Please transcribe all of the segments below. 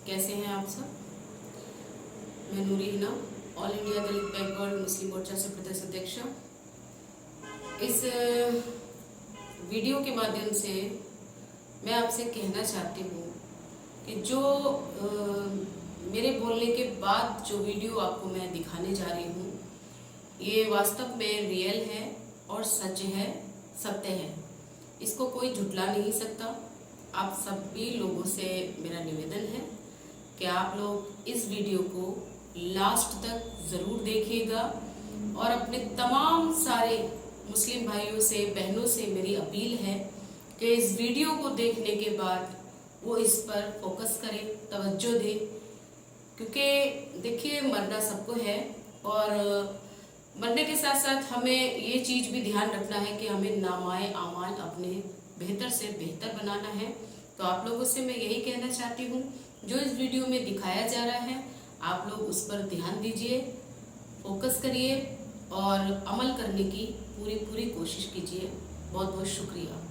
कैसे हैं आप सब। मैं नूरी हिना, ऑल इंडिया दलित बैकवर्ड मुस्लिम मोर्चा से प्रदेश अध्यक्ष। इस वीडियो के माध्यम से मैं आपसे कहना चाहती हूँ कि जो मेरे बोलने के बाद जो वीडियो आपको मैं दिखाने जा रही हूँ, ये वास्तव में रियल है और सच है, सत्य है। इसको कोई झुटला नहीं सकता। आप सभी लोगों से मेरा निवेदन है कि आप लोग इस वीडियो को लास्ट तक ज़रूर देखिएगा और अपने तमाम सारे मुस्लिम भाइयों से, बहनों से मेरी अपील है कि इस वीडियो को देखने के बाद वो इस पर फोकस करें, तवज्जो दें, क्योंकि देखिए मरना सबको है और मरने के साथ साथ हमें ये चीज़ भी ध्यान रखना है कि हमें नामाए आमाल अपने बेहतर से बेहतर बनाना है। तो आप लोगों से मैं यही कहना चाहती हूँ, जो इस वीडियो में दिखाया जा रहा है आप लोग उस पर ध्यान दीजिए, फोकस करिए और अमल करने की पूरी कोशिश कीजिए। बहुत बहुत शुक्रिया।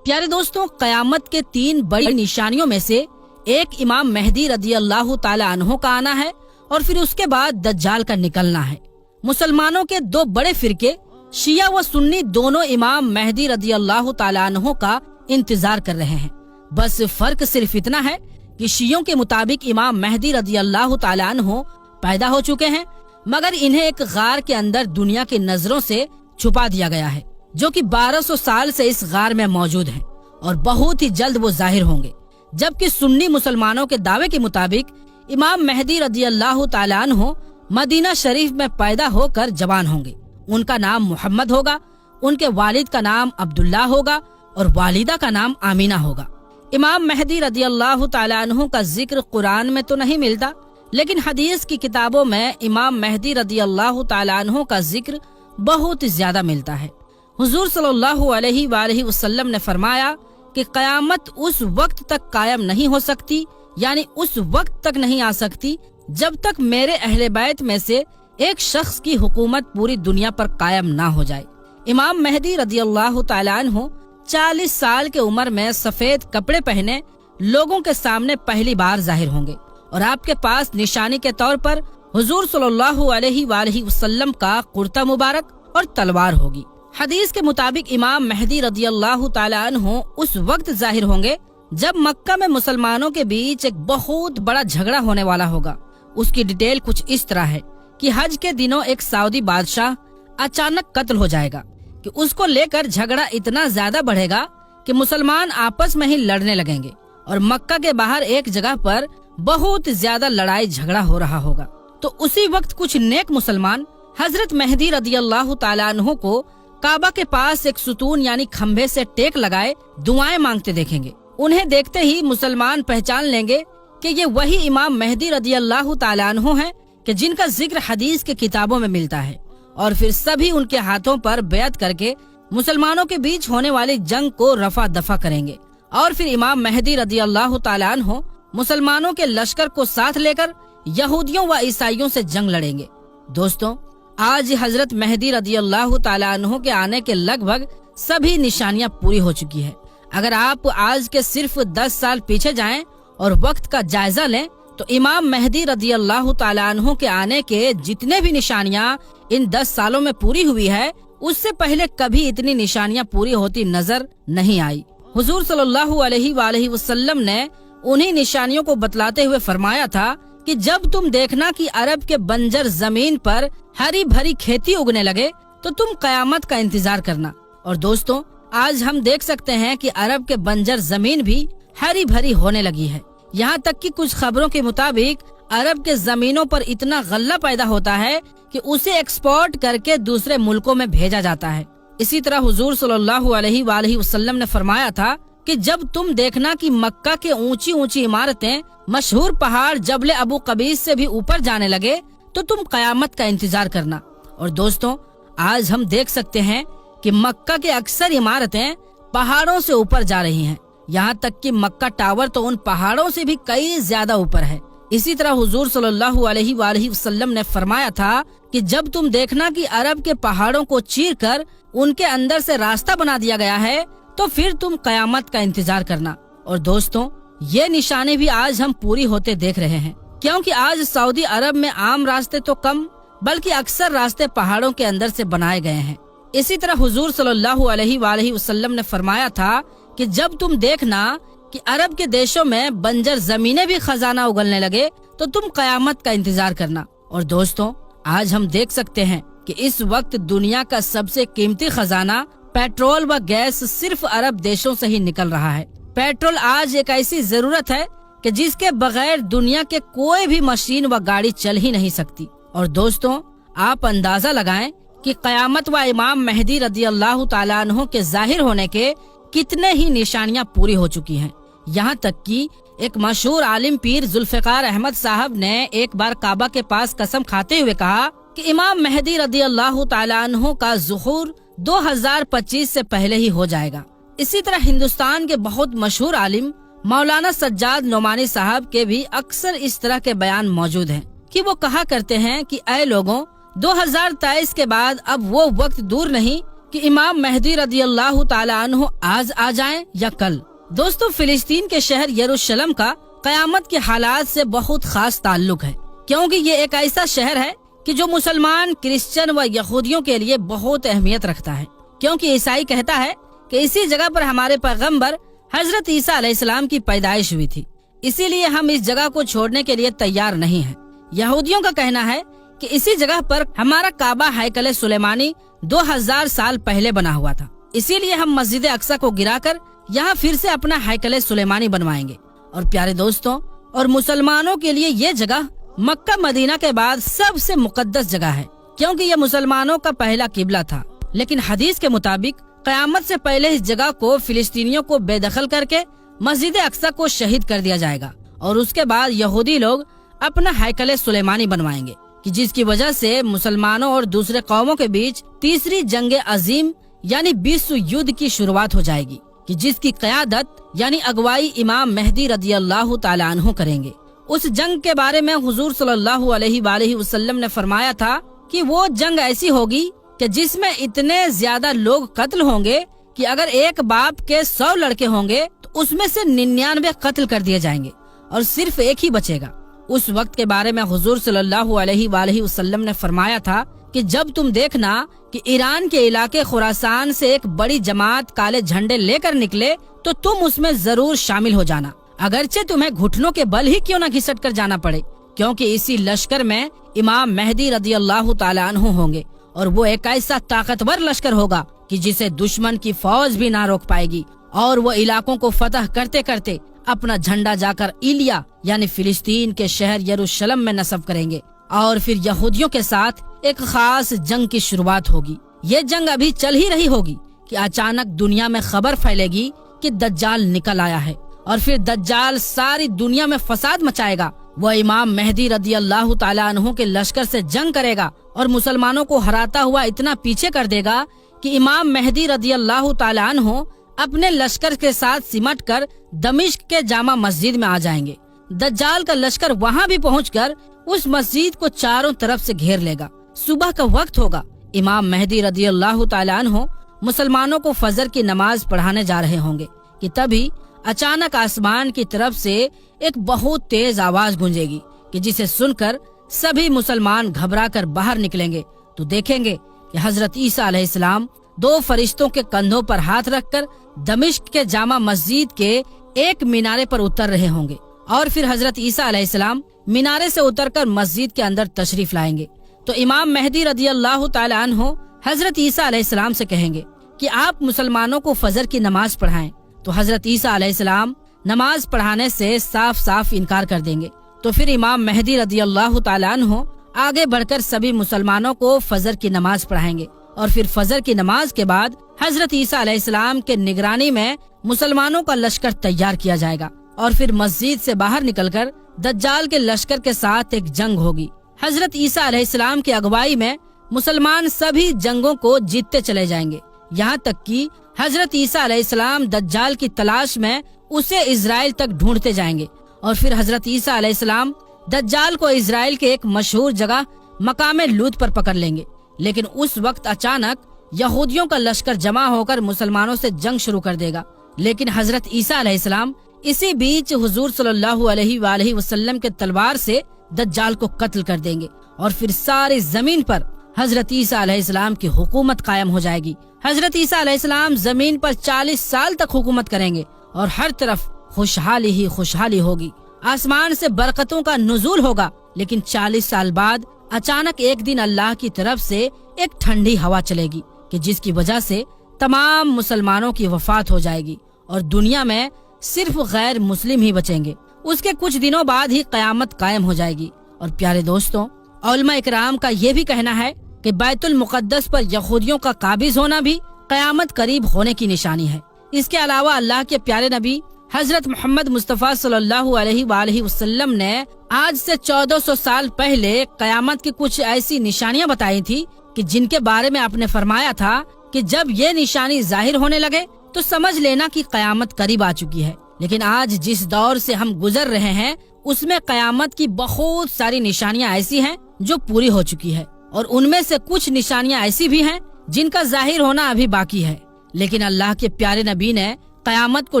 प्यारे दोस्तों, कयामत के 3 बड़ी निशानियों में से एक इमाम मेहदी रदी अल्लाह ताला अन्हो का आना है और फिर उसके बाद दज्जाल का निकलना है। मुसलमानों के 2 बड़े फिरके शिया व सुन्नी दोनों इमाम मेहदी रदी अल्लाह ताला अन्हो का इंतजार कर रहे हैं। बस फर्क सिर्फ इतना है कि शियों के मुताबिक इमाम मेहदी रदी अल्लाह ताला अन्हो पैदा हो चुके हैं, मगर इन्हें एक गार के अंदर दुनिया की नजरों से छुपा दिया गया है, जो कि 1200 साल से इस गार में मौजूद हैं और बहुत ही जल्द वो जाहिर होंगे। जबकि सुन्नी मुसलमानों के दावे के मुताबिक इमाम मेहदी रदी अल्लाह ताला अन्हो मदीना शरीफ में पैदा होकर जवान होंगे। उनका नाम मोहम्मद होगा, उनके वालिद का नाम अब्दुल्ला होगा और वालिदा का नाम आमीना होगा। इमाम मेहदी रदी अल्लाह ताला अन्हु का जिक्र कुरान में तो नहीं मिलता, लेकिन हदीस की किताबों में इमाम मेहदी रदी अल्लाह ताला अन्हु का जिक्र बहुत ज्यादा मिलता है। हुजूर सल्लल्लाहु अलैहि वसल्लम ने फरमाया कि कयामत उस वक्त तक कायम नहीं हो सकती, यानी उस वक्त तक नहीं आ सकती जब तक मेरे अहले बैत में से एक शख्स की हुकूमत पूरी दुनिया पर कायम ना हो जाए। इमाम मेहदी रदी अल्लाह ताला अन्हु 40 साल के उम्र में सफेद कपड़े पहने लोगों के सामने पहली बार जाहिर होंगे और आपके पास निशानी के तौर पर हुजूर सल्लल्लाहु अलैहि वसल्लम का कुर्ता मुबारक और तलवार होगी। हदीस के मुताबिक इमाम मेहदी रदी अल्लाह ताला अन्हु उस वक्त जाहिर होंगे जब मक्का में मुसलमानों के बीच एक बहुत बड़ा झगड़ा होने वाला होगा। उसकी डिटेल कुछ इस तरह है कि हज के दिनों एक सऊदी बादशाह अचानक कत्ल हो जाएगा कि उसको लेकर झगड़ा इतना ज्यादा बढ़ेगा कि मुसलमान आपस में ही लड़ने लगेंगे और मक्का के बाहर एक जगह पर बहुत ज्यादा लड़ाई झगड़ा हो रहा होगा। तो उसी वक्त कुछ नेक मुसलमान हजरत मेहदी रदी अल्लाह ताला अन्हु को काबा के पास एक सुतून यानी खम्भे से टेक लगाए दुआएं मांगते देखेंगे। उन्हें देखते ही मुसलमान पहचान लेंगे कि ये वही इमाम मेहदी रदी अल्लाह ताला अन्हु हैं कि जिनका जिक्र हदीस के किताबों में मिलता है, और फिर सभी उनके हाथों पर बैत करके मुसलमानों के बीच होने वाली जंग को रफा दफा करेंगे। और फिर इमाम मेहदी रदी अल्लाह ताला अन्हु मुसलमानों के लश्कर को साथ लेकर यहूदियों व ईसाइयों से जंग लड़ेंगे। दोस्तों, आज हजरत मेहदी रदी अल्लाह ताला अन्हु के आने के लगभग सभी निशानियां पूरी हो चुकी है। अगर आप आज के सिर्फ 10 साल पीछे जाएं और वक्त का जायजा लें तो इमाम मेहदी रदी अल्लाह ताला अन्हु के आने के जितने भी निशानियां इन 10 सालों में पूरी हुई है, उससे पहले कभी इतनी निशानियां पूरी होती नजर नहीं आई। हुजूर सल्लल्लाहु अलैहि वसल्लम ने उन्हीं निशानियों को बतलाते हुए फरमाया था कि जब तुम देखना कि अरब के बंजर जमीन पर हरी भरी खेती उगने लगे तो तुम कयामत का इंतजार करना। और दोस्तों, आज हम देख सकते हैं कि अरब के बंजर जमीन भी हरी भरी होने लगी है। यहाँ तक कि कुछ खबरों के मुताबिक अरब के जमीनों पर इतना गल्ला पैदा होता है कि उसे एक्सपोर्ट करके दूसरे मुल्कों में भेजा जाता है। इसी तरह हुजूर सल्लल्लाहु अलैहि वसल्लम ने फरमाया था कि जब तुम देखना कि मक्का के ऊंची ऊंची इमारतें मशहूर पहाड़ जबले अबू कबीस से भी ऊपर जाने लगे तो तुम कयामत का इंतजार करना। और दोस्तों, आज हम देख सकते हैं कि मक्का के अक्सर इमारतें पहाड़ों से ऊपर जा रही हैं। यहाँ तक कि मक्का टावर तो उन पहाड़ों से भी कई ज्यादा ऊपर है। इसी तरह हुजूर सल्लल्लाहु अलैहि वसल्लम ने फरमाया था कि जब तुम देखना कि अरब के पहाड़ों को चीरकर उनके अंदर से रास्ता बना दिया गया है तो फिर तुम कयामत का इंतजार करना। और दोस्तों, ये निशानी भी आज हम पूरी होते देख रहे हैं, क्योंकि आज सऊदी अरब में आम रास्ते तो कम बल्कि अक्सर रास्ते पहाड़ों के अंदर से बनाए गए हैं। इसी तरह हुजूर सल्लल्लाहु अलैहि वसल्लम ने फरमाया था कि जब तुम देखना कि अरब के देशों में बंजर जमीनें भी खजाना उगलने लगे तो तुम कयामत का इंतजार करना। और दोस्तों, आज हम देख सकते हैं कि इस वक्त दुनिया का सबसे कीमती खजाना पेट्रोल व गैस सिर्फ अरब देशों से ही निकल रहा है। पेट्रोल आज एक ऐसी जरूरत है कि जिसके बगैर दुनिया के कोई भी मशीन व गाड़ी चल ही नहीं सकती। और दोस्तों, आप अंदाजा लगाएं कि कयामत व इमाम मेहदी रदियल्लाहु ताला अन्हु के जाहिर होने के कितने ही निशानियां पूरी हो चुकी हैं। यहाँ तक कि एक मशहूर आलिम पीर जुल्फिकार अहमद साहब ने एक बार काबा के पास कसम खाते हुए कहा कि इमाम मेहदी रदियल्लाहु ताला अन्हु का ज़ुहूर 2025 से पहले ही हो जाएगा। इसी तरह हिंदुस्तान के बहुत मशहूर आलिम मौलाना सज्जाद नोमानी साहब के भी अक्सर इस तरह के बयान मौजूद हैं कि वो कहा करते हैं कि ऐ लोगों, 2023 के बाद अब वो वक्त दूर नहीं कि इमाम मेहदी रदियल्लाहु ताला अन्हु आज आ जाएं या कल। दोस्तों, फिलिस्तीन के शहर यरूशलेम का कयामत के हालात से बहुत खास ताल्लुक है, क्योंकि ये एक ऐसा शहर है कि जो मुसलमान, क्रिश्चियन व यहूदियों के लिए बहुत अहमियत रखता है, क्योंकि ईसाई कहता है कि इसी जगह पर हमारे पैगंबर हजरत ईसा अलैहिस्सलाम की पैदाइश हुई थी, इसीलिए हम इस जगह को छोड़ने के लिए तैयार नहीं हैं। यहूदियों का कहना है कि इसी जगह पर हमारा काबा हैकल सुलेमानी 2000 साल पहले बना हुआ था, इसीलिए हम मस्जिद अक्सा को गिराकर यहाँ फिर से अपना हैकल सुलेमानी बनवाएंगे। और प्यारे दोस्तों, और मुसलमानों के लिए ये जगह मक्का मदीना के बाद सबसे मुकद्दस जगह है, क्योंकि यह मुसलमानों का पहला किबला था। लेकिन हदीस के मुताबिक कयामत से पहले इस जगह को फिलिस्तीनियों को बेदखल करके मस्जिद अक्सा को शहीद कर दिया जाएगा और उसके बाद यहूदी लोग अपना हैकल सुलेमानी बनवाएंगे, कि जिसकी वजह से मुसलमानों और दूसरे कौमों के बीच तीसरी जंग अजीम यानी विश्व युद्ध की शुरुआत हो जाएगी, कि जिसकी क़यादत यानी अगवाई इमाम मेहदी रदियल्लाहु ताला अन्हु करेंगे। उस जंग के बारे में हुजूर सल्लल्लाहु अलैहि वसल्लम ने फरमाया था कि वो जंग ऐसी होगी कि जिसमें इतने ज्यादा लोग कत्ल होंगे कि अगर एक बाप के 100 लड़के होंगे तो उसमें से 99 कत्ल कर दिए जाएंगे और सिर्फ एक ही बचेगा। उस वक्त के बारे में हुजूर सल्लल्लाहु अलैहि वसल्लम ने फरमाया था कि जब तुम देखना कि ईरान के इलाके खुरासान से एक बड़ी जमात काले झंडे लेकर निकले तो तुम उसमें जरूर शामिल हो जाना, अगरचे तुम्हें घुटनों के बल ही क्यों न घिसट कर जाना पड़े, क्योंकि इसी लश्कर में इमाम मेहदी रदियल्लाहु ताला अन्हु होंगे और वो एक ऐसा ताकतवर लश्कर होगा कि जिसे दुश्मन की फौज भी ना रोक पाएगी और वो इलाकों को फतह करते करते अपना झंडा जाकर इलिया यानी फिलिस्तीन के शहर यरूशलेम में नस्ब करेंगे और फिर यहूदियों के साथ एक खास जंग की शुरुआत होगी। ये जंग अभी चल ही रही होगी कि अचानक दुनिया में खबर फैलेगी कि दज्जाल निकल आया है और फिर दज्जाल सारी दुनिया में फसाद मचाएगा। वह इमाम मेहदी रदियल्लाहु ताला अन्हु के लश्कर से जंग करेगा और मुसलमानों को हराता हुआ इतना पीछे कर देगा कि इमाम मेहदी रदियल्लाहु ताला अन्हु अपने लश्कर के साथ सिमट कर दमिश्क के जामा मस्जिद में आ जाएंगे। दज्जाल का लश्कर वहाँ भी पहुँचकर उस मस्जिद को चारों तरफ से घेर लेगा। सुबह का वक्त होगा, इमाम मेहदी रदियल्लाहु ताला अन्हु मुसलमानों को फजर की नमाज पढ़ाने जा रहे होंगे कि तभी अचानक आसमान की तरफ से एक बहुत तेज आवाज गूंजेगी कि जिसे सुनकर सभी मुसलमान घबराकर बाहर निकलेंगे तो देखेंगे कि हजरत ईसा अलैहिस्सलाम 2 फरिश्तों के कंधों पर हाथ रखकर दमिश्क के जामा मस्जिद के एक मीनारे पर उतर रहे होंगे और फिर हजरत ईसा अलैहिस्सलाम मीनारे से उतरकर मस्जिद के अंदर तशरीफ लाएंगे। तो इमाम मेहदी रदियल्लाहु ताला अन्हु हजरत ईसा अलैहिस्सलाम से कहेंगे कि आप मुसलमानों को फजर की नमाज पढ़ाएं, तो हजरत ईसा अलैहिस्सलाम नमाज पढ़ाने से साफ साफ इनकार कर देंगे। तो फिर इमाम मेहदी रदियल्लाहु ताला अन्हु आगे बढ़कर सभी मुसलमानों को फजर की नमाज पढ़ाएंगे और फिर फजर की नमाज के बाद हजरत ईसा अलैहिस्सलाम के निगरानी में मुसलमानों का लश्कर तैयार किया जाएगा और फिर मस्जिद से बाहर निकलकर दज्जाल के लश्कर के साथ एक जंग होगी। हजरत ईसा अलैहिस्सलाम की अगुवाई में मुसलमान सभी जंगों को जीतते चले जाएंगे, यहाँ तक कि हजरत ईसा अलैहिस्सलाम दज्जाल की तलाश में उसे इजराइल तक ढूंढते जाएंगे और फिर हजरत ईसा अलैहिस्सलाम दज्जाल को इजराइल के एक मशहूर जगह मकामे लूत पर पकड़ लेंगे। लेकिन उस वक्त अचानक यहूदियों का लश्कर जमा होकर मुसलमानों से जंग शुरू कर देगा, लेकिन हजरत ईसा अलैहिस्सलाम इसी बीच हुजूर सल्लल्लाहु अलैहि वसल्लम के तलवार से दज्जाल को कत्ल कर देंगे और फिर सारी जमीन पर हजरत ईसा अलैहिस्सलाम की हुकूमत कायम हो जाएगी। हजरत ईसा अलैहिस्सलाम जमीन पर 40 साल तक हुकूमत करेंगे और हर तरफ खुशहाली ही खुशहाली होगी। आसमान से बरकतों का नुज़ूल होगा, लेकिन 40 साल बाद अचानक एक दिन अल्लाह की तरफ से एक ठंडी हवा चलेगी कि जिसकी वजह से तमाम मुसलमानों की वफात हो जाएगी और दुनिया में सिर्फ गैर मुस्लिम ही बचेंगे। उसके कुछ दिनों बाद ही कयामत कायम हो जाएगी। और प्यारे दोस्तों, उलमा इकराम का ये भी कहना है कि बैतुल मुक़द्दस पर यहूदियों का काबिज होना भी कयामत करीब होने की निशानी है। इसके अलावा अल्लाह के प्यारे नबी हजरत मोहम्मद मुस्तफ़ा सल्लल्लाहु अलैहि वसल्लम ने आज से 1400 साल पहले कयामत की कुछ ऐसी निशानियां बताई थी कि जिनके बारे में आपने फरमाया था कि जब ये निशानी जाहिर होने लगे तो समझ लेना कि कयामत करीब आ चुकी है। लेकिन आज जिस दौर से हम गुजर रहे हैं उसमें कयामत की बहुत सारी निशानियां ऐसी हैं जो पूरी हो चुकी है और उनमें से कुछ निशानियां ऐसी भी हैं जिनका जाहिर होना अभी बाकी है। लेकिन अल्लाह के प्यारे नबी ने कयामत को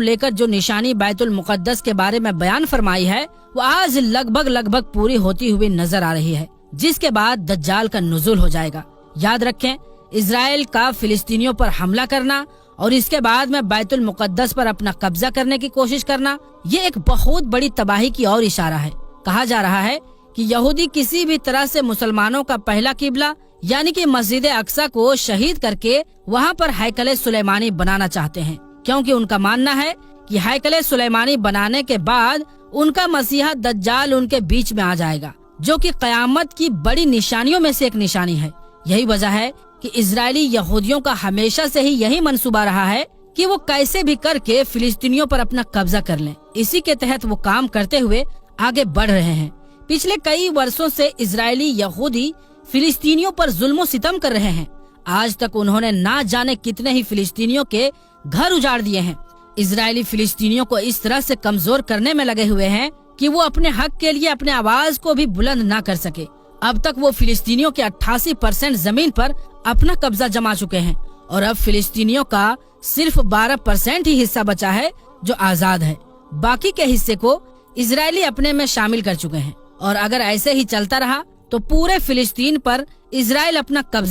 लेकर जो निशानी बैतुल मुक़द्दस के बारे में बयान फरमाई है वो आज लगभग पूरी होती हुई नजर आ रही है, जिसके बाद दज्जाल का नुज़ूल हो जाएगा। याद रखें, इजराइल का फिलिस्तीनियों पर हमला करना और इसके बाद में बैतुल मुक़द्दस पर अपना कब्जा करने की कोशिश करना, ये एक बहुत बड़ी तबाही की ओर इशारा है। कहा जा रहा है कि यहूदी किसी भी तरह से मुसलमानों का पहला किबला यानी कि मस्जिद अक्सा को शहीद करके वहाँ पर हैकले सुलेमानी बनाना चाहते हैं, क्योंकि उनका मानना है कि हैकले सुलेमानी बनाने के बाद उनका मसीहा दज्जाल उनके बीच में आ जाएगा, जो कि कयामत की बड़ी निशानियों में से एक निशानी है। यही वजह है कि इजरायली यहूदियों का हमेशा से ही यही मंसूबा रहा है कि वो कैसे भी करके फिलिस्तीनियों पर अपना कब्जा कर लें। इसी के तहत वो काम करते हुए आगे बढ़ रहे हैं। पिछले कई वर्षों से इजरायली यहूदी फिलिस्तीनियों पर जुल्म सितम कर रहे हैं। आज तक उन्होंने ना जाने कितने ही फिलिस्तीनियों के घर उजाड़ दिए हैं। इजरायली फिलिस्तीनियों को इस तरह से कमजोर करने में लगे हुए हैं कि वो अपने हक के लिए अपने आवाज को भी बुलंद ना कर सके। अब तक वो फिलिस्तीनियों के 88% जमीन पर अपना कब्जा जमा चुके हैं और अब फिलिस्तीनियों का सिर्फ 12% ही हिस्सा बचा है जो आजाद है। बाकी के हिस्से को इजरायली अपने में शामिल कर चुके हैं और अगर ऐसे ही चलता रहा तो पूरे फिलिस्तीन पर इजराइल अपना कब्जा